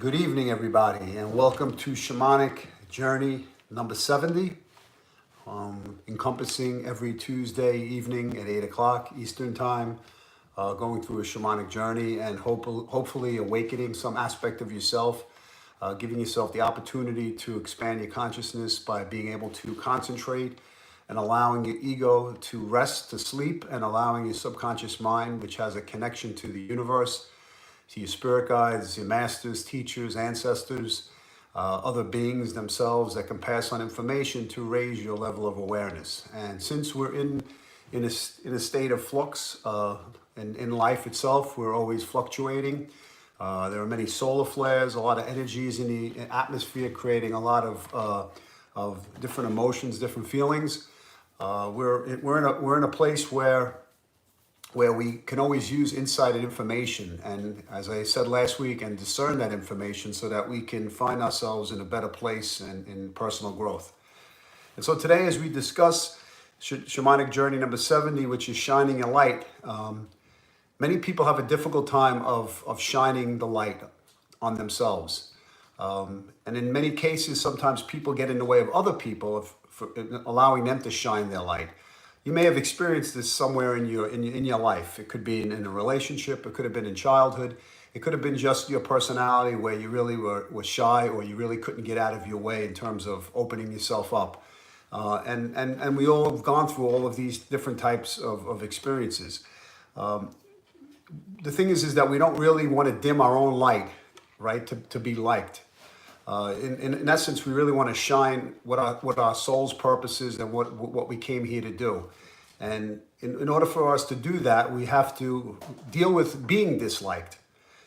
Good evening, everybody, and welcome to Shamanic Journey number 70, encompassing every Tuesday evening at 8 o'clock Eastern Time, going through a shamanic journey and hopefully awakening some aspect of yourself, giving yourself the opportunity to expand your consciousness by being able to concentrate and allowing your ego to rest, to sleep, and allowing your subconscious mind, which has a connection to the universe, to your spirit guides, your masters, teachers, ancestors, other beings themselves that can pass on information to raise your level of awareness. And since we're in a state of flux, in life itself, we're always fluctuating. There are many solar flares, a lot of energies in the atmosphere, creating a lot of different emotions, different feelings. We're in a place where we can always use insight and information, and as I said last week, and discern that information so that we can find ourselves in a better place and in personal growth. And so today, as we discuss Shamanic Journey number 70, which is shining a light, many people have a difficult time of shining the light on themselves. And in many cases, sometimes people get in the way of other people for allowing them to shine their light. You may have experienced this somewhere in your life. It could be in a relationship. It could have been in childhood. It could have been just your personality where you really were shy, or you really couldn't get out of your way in terms of opening yourself up. And we all have gone through all of these different types of experiences. The thing is that we don't really want to dim our own light, right, to be liked. In essence, we really want to shine what our soul's purpose is and what we came here to do. And in order for us to do that, we have to deal with being disliked.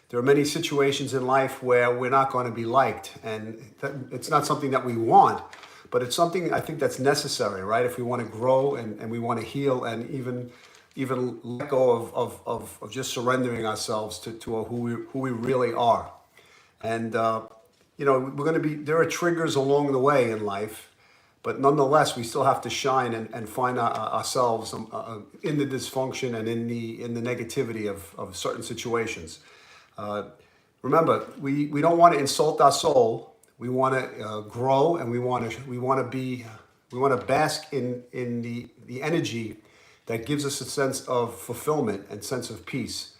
There are many situations in life where we're not going to be liked, and it's not something that we want, but it's something I think that's necessary, right? If we want to grow and we want to heal and even let go of just surrendering ourselves to who we really are. And there are triggers along the way in life, but nonetheless, we still have to shine and find ourselves in the dysfunction and in the negativity of certain situations. Remember, we don't want to insult our soul. We want to grow, and we want to bask in the energy that gives us a sense of fulfillment and sense of peace.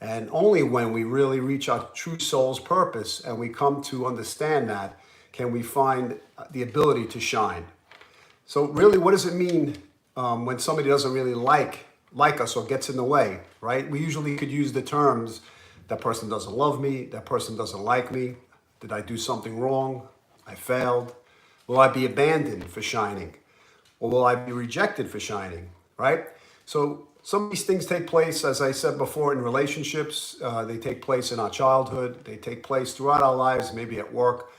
And only when we really reach our true soul's purpose and we come to understand that, can we find the ability to shine. So really, what does it mean when somebody doesn't really like us or gets in the way, right? We usually could use the terms, that person doesn't love me, that person doesn't like me, did I do something wrong, I failed, will I be abandoned for shining, or will I be rejected for shining, right? So some of these things take place, as I said before, in relationships. They take place in our childhood. They take place throughout our lives, maybe at work.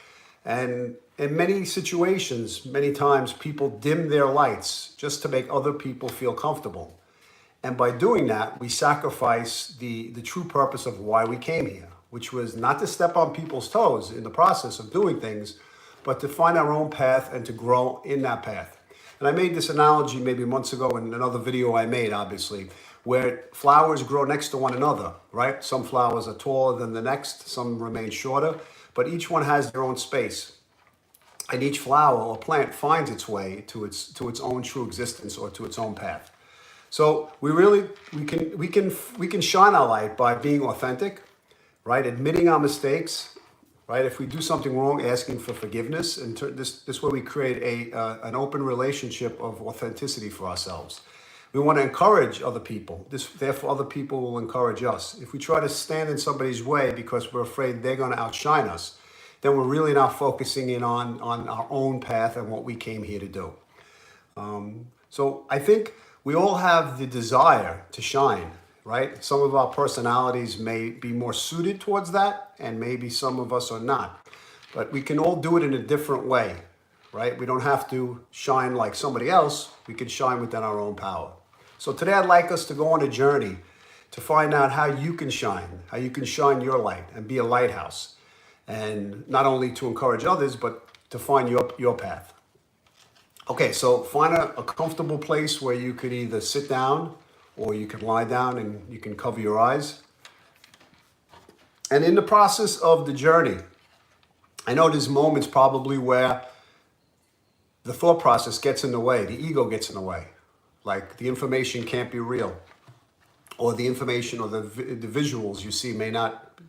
And in many situations, many times, people dim their lights just to make other people feel comfortable. And by doing that, we sacrifice the true purpose of why we came here, which was not to step on people's toes in the process of doing things, but to find our own path and to grow in that path. And I made this analogy maybe months ago in another video I made, obviously, where flowers grow next to one another, right? Some flowers are taller than the next, some remain shorter, but each one has their own space. And each flower or plant finds its way to its own true existence or to its own path. So we can shine our light by being authentic, right? Admitting our mistakes, right? If we do something wrong, asking for forgiveness, and this way we create an open relationship of authenticity for ourselves. We want to encourage other people. Therefore, other people will encourage us. If we try to stand in somebody's way because we're afraid they're going to outshine us, then we're really not focusing in on our own path and what we came here to do. So I think we all have the desire to shine, right? Some of our personalities may be more suited towards that, and maybe some of us are not. But we can all do it in a different way, right? We don't have to shine like somebody else. We can shine within our own power. So today I'd like us to go on a journey to find out how you can shine your light and be a lighthouse. And not only to encourage others, but to find your path. Okay, so find a comfortable place where you could either sit down or you can lie down and you can cover your eyes. And in the process of the journey, I know there's moments probably where the thought process gets in the way, the ego gets in the way. Like the information can't be real, or the information or the visuals you see may not,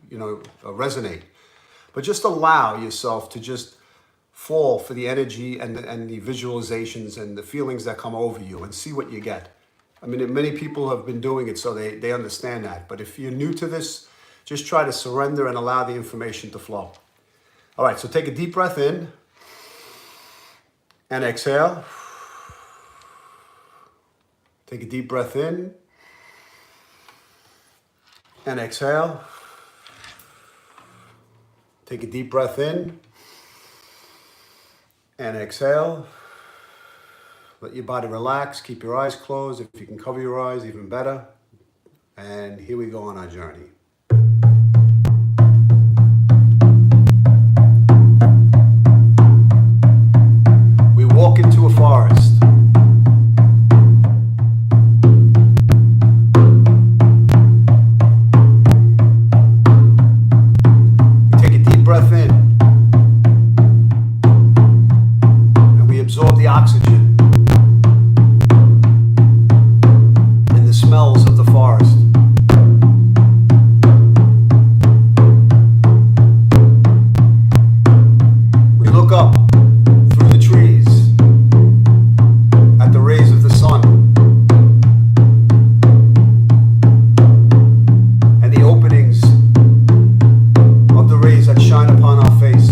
resonate. But just allow yourself to just fall for the energy and the visualizations and the feelings that come over you, and see what you get. I mean, many people have been doing it, so they understand that. But if you're new to this, just try to surrender and allow the information to flow. All right, so take a deep breath in and exhale. Take a deep breath in and exhale. Take a deep breath in and exhale. Let your body relax. Keep your eyes closed. If you can cover your eyes, even better. And here we go on our journey. We walk into a forest. We take a deep breath in. And we absorb the oxygen. Smells of the forest. We look up through the trees at the rays of the sun and the openings of the rays that shine upon our face.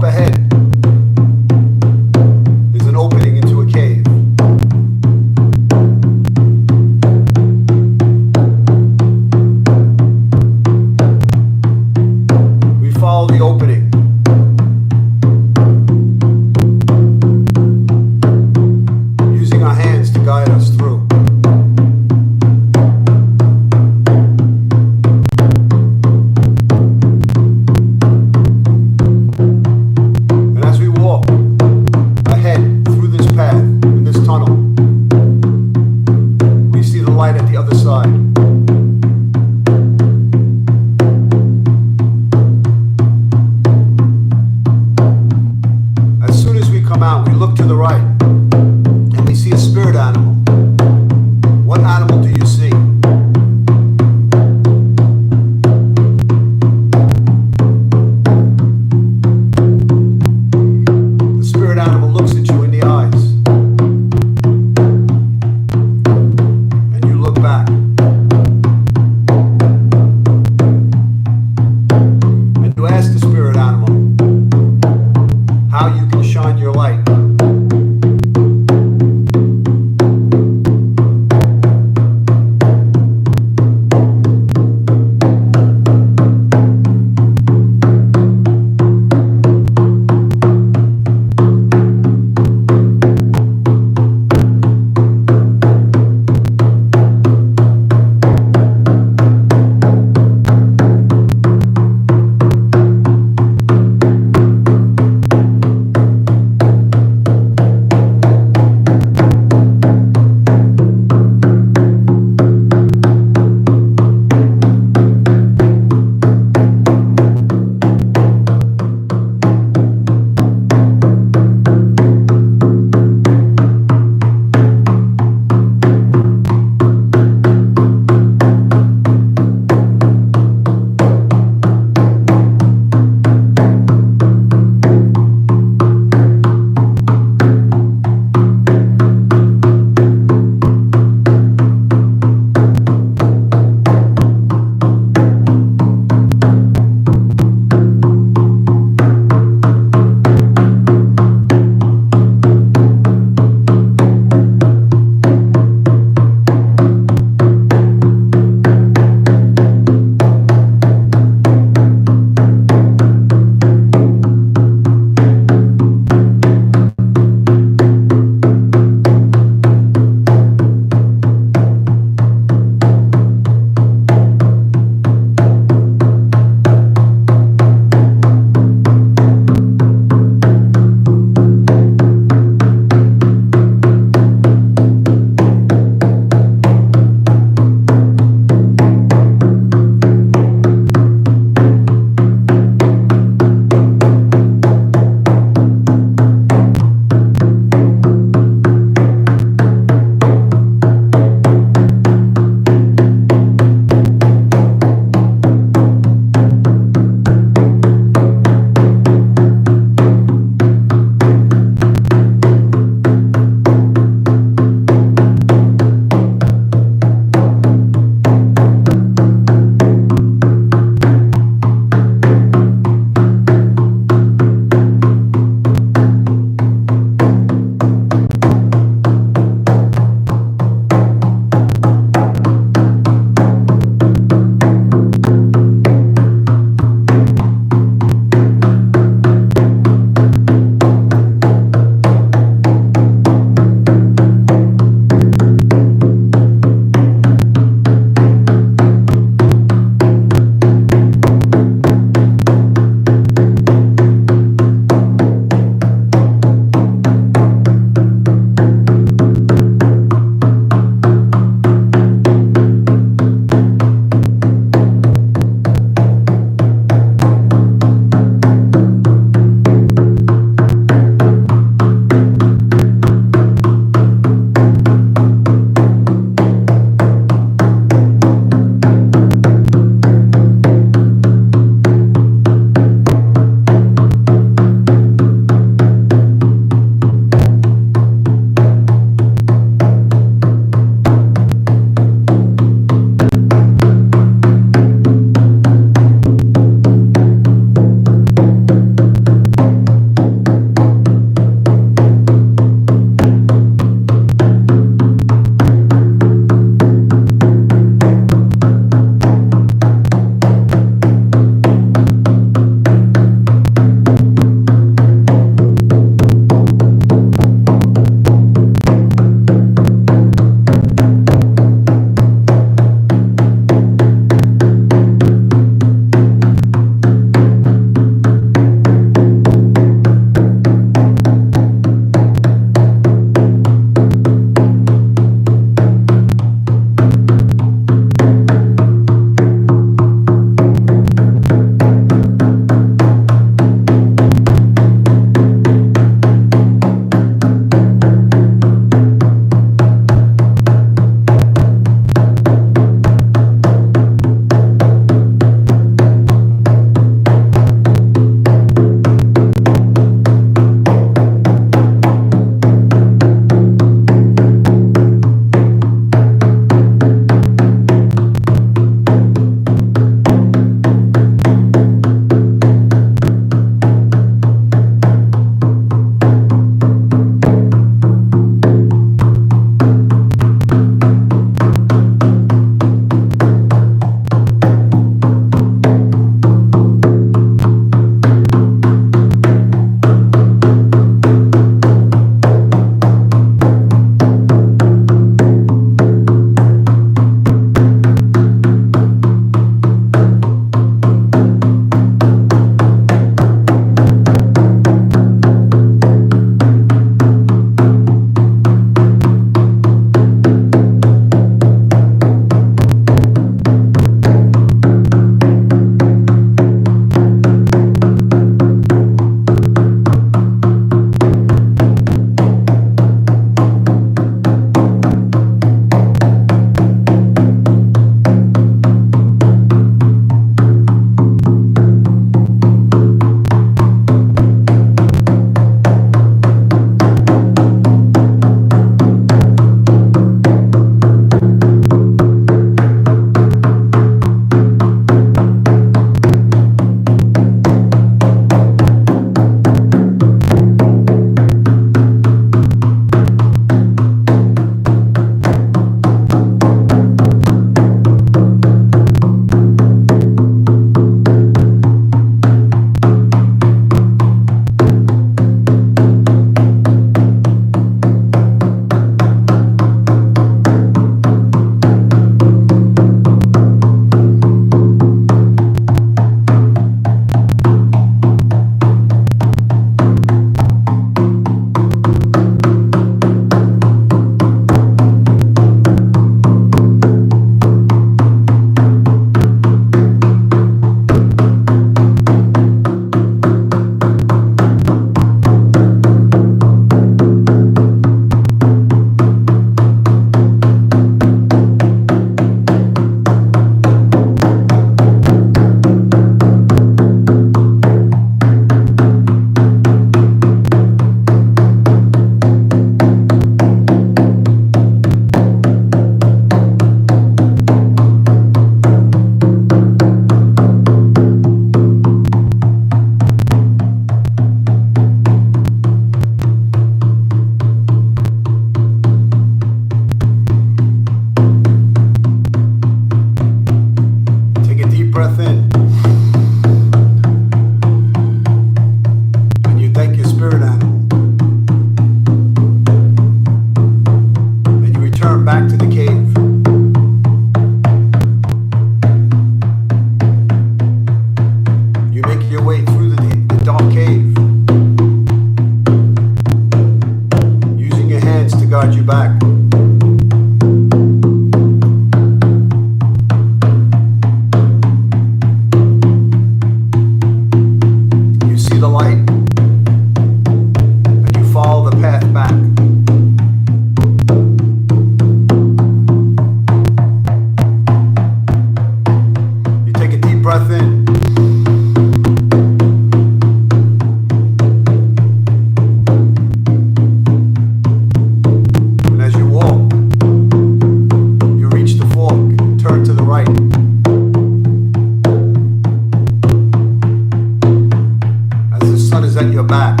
sun is at your back.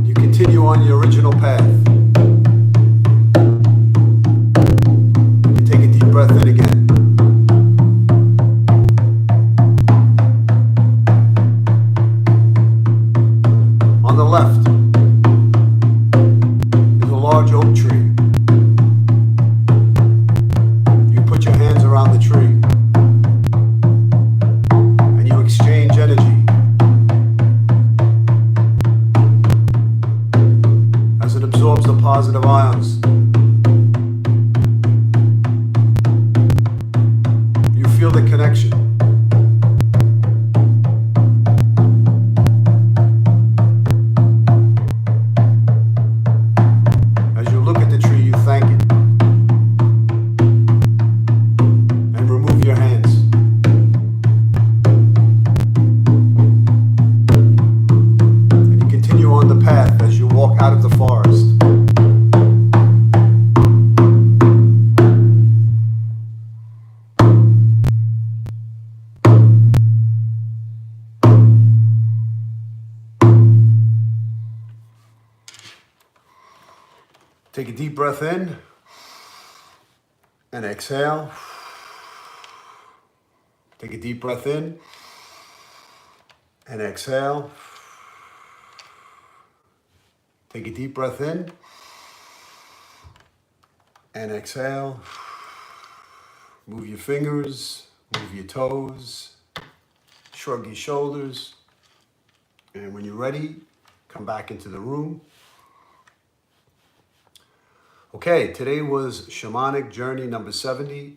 You continue on your original path. You take a deep breath in again. On the left is a large oak tree. You put your hands around the tree and you exchange energy as it absorbs the positive ions. You feel the connection. Out of the forest. Take a deep breath in and exhale. Take a deep breath in and exhale. Take a deep breath in and exhale. Move your fingers, move your toes, shrug your shoulders. And when you're ready, come back into the room. Okay, today was Shamanic Journey number 70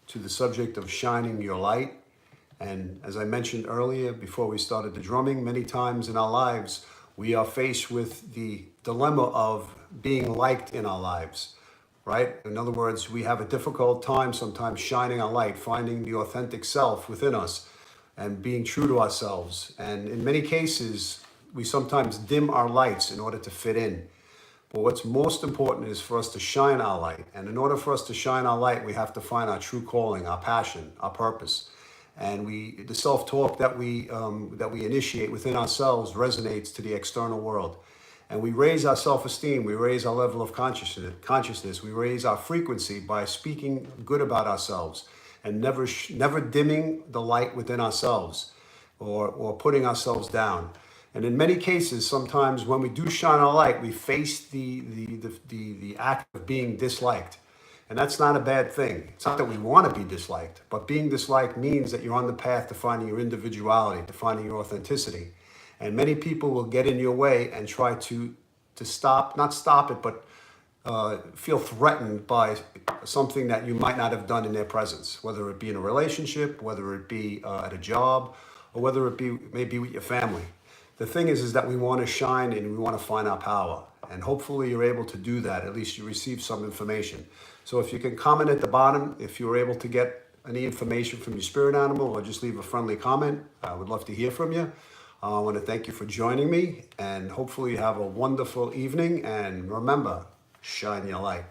to the subject of shining your light. And as I mentioned earlier, before we started the drumming, many times in our lives, we are faced with the dilemma of being liked in our lives, right? In other words, we have a difficult time sometimes shining our light, finding the authentic self within us and being true to ourselves. And in many cases, we sometimes dim our lights in order to fit in. But what's most important is for us to shine our light. And in order for us to shine our light, we have to find our true calling, our passion, our purpose. And the self-talk that we initiate within ourselves resonates to the external world. And we raise our self-esteem, we raise our level of consciousness, we raise our frequency by speaking good about ourselves and never dimming the light within ourselves or putting ourselves down. And in many cases, sometimes when we do shine our light, we face the act of being disliked. And that's not a bad thing. It's not that we want to be disliked, but being disliked means that you're on the path to finding your individuality, to finding your authenticity. And many people will get in your way and try to not stop it, but feel threatened by something that you might not have done in their presence, whether it be in a relationship, whether it be at a job, or whether it be maybe with your family. The thing is that we want to shine and we want to find our power. And hopefully you're able to do that. At least you receive some information. So if you can comment at the bottom, if you were able to get any information from your spirit animal, or just leave a friendly comment, I would love to hear from you. I want to thank you for joining me, and hopefully you have a wonderful evening. And remember, shine your light.